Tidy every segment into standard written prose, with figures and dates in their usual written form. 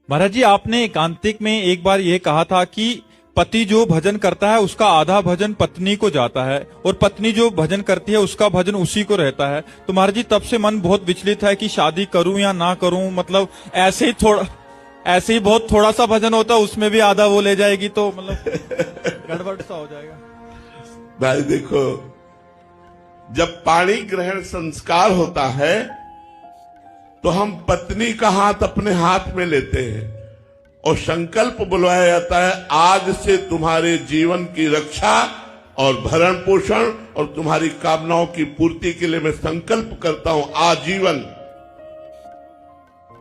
महाराज जी, आपने एकांतिक में एक बार ये कहा था कि पति जो भजन करता है उसका आधा भजन पत्नी को जाता है और पत्नी जो भजन करती है उसका भजन उसी को रहता है। तो महाराज जी, तब से मन बहुत विचलित है कि शादी करूं या ना करूं। मतलब ऐसे ही बहुत थोड़ा सा भजन होता है, उसमें भी आधा वो ले जाएगी तो मतलब गड़बड़ सा हो जाएगा। भाई देखो, जब पाणी ग्रहण संस्कार होता है तो हम पत्नी का हाथ अपने हाथ में लेते हैं और संकल्प बुलवाया जाता है, आज से तुम्हारे जीवन की रक्षा और भरण पोषण और तुम्हारी कामनाओं की पूर्ति के लिए मैं संकल्प करता हूं आजीवन।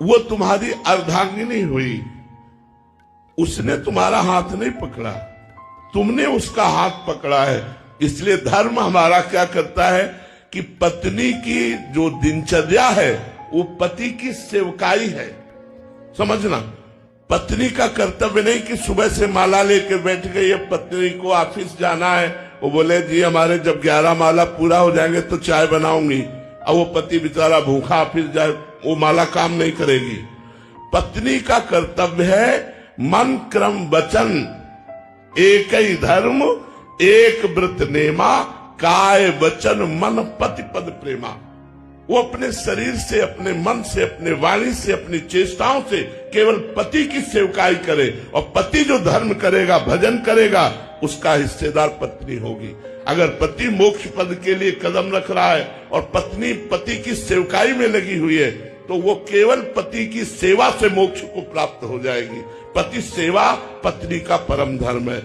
वो तुम्हारी अर्धांगिनी हुई, उसने तुम्हारा हाथ नहीं पकड़ा, तुमने उसका हाथ पकड़ा है। इसलिए धर्म हमारा क्या करता है कि पत्नी की जो दिनचर्या है वो पति की सेवकाई है। समझना, पत्नी का कर्तव्य नहीं कि सुबह से माला लेके बैठ गई है, पत्नी को ऑफिस जाना है, वो बोले जी हमारे जब 11 माला पूरा हो जाएंगे तो चाय बनाऊंगी, अब वो पति बेचारा भूखा ऑफिस जाए, वो माला काम नहीं करेगी। पत्नी का कर्तव्य है मन क्रम वचन एक ही धर्म एक व्रत नेमा, काय वचन मन पति पद प्रेमा। वो अपने शरीर से, अपने मन से, अपने वाणी से, अपनी चेष्टाओं से केवल पति की सेवकाई करे, और पति जो धर्म करेगा, भजन करेगा, उसका हिस्सेदार पत्नी होगी। अगर पति मोक्ष पद के लिए कदम रख रहा है और पत्नी पति की सेवकाई में लगी हुई है तो वो केवल पति की सेवा से मोक्ष को प्राप्त हो जाएगी। पति सेवा पत्नी का परम धर्म है।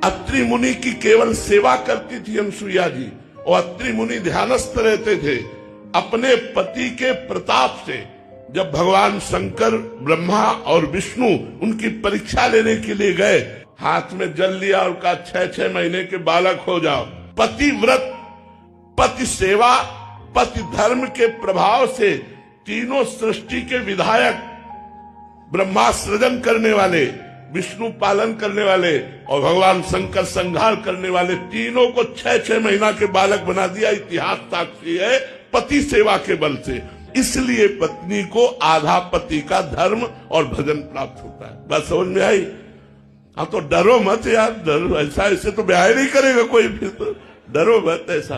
अत्रि मुनि की केवल सेवा करती थी अनसुईया जी, और अत्रि मुनि ध्यानस्थ रहते थे। अपने पति के प्रताप से जब भगवान शंकर, ब्रह्मा और विष्णु उनकी परीक्षा लेने के लिए गए, हाथ में जल लिया और कहा 6-6 महीने के बालक हो जाओ। पति व्रत, पति सेवा, पति धर्म के प्रभाव से तीनों सृष्टि के विधायक, ब्रह्मा सृजन करने वाले, विष्णु पालन करने वाले और भगवान शंकर संहार करने वाले, तीनों को 6-6 महीना के बालक बना दिया। इतिहास साक्षी है पति सेवा के बल से। इसलिए पत्नी को आधा पति का धर्म और भजन प्राप्त होता है। बात समझ में आई? हाँ, तो डरो मत यार, डरो ऐसा, ऐसे तो ब्याह नहीं करेगा कोई भी, तो डरो मत ऐसा।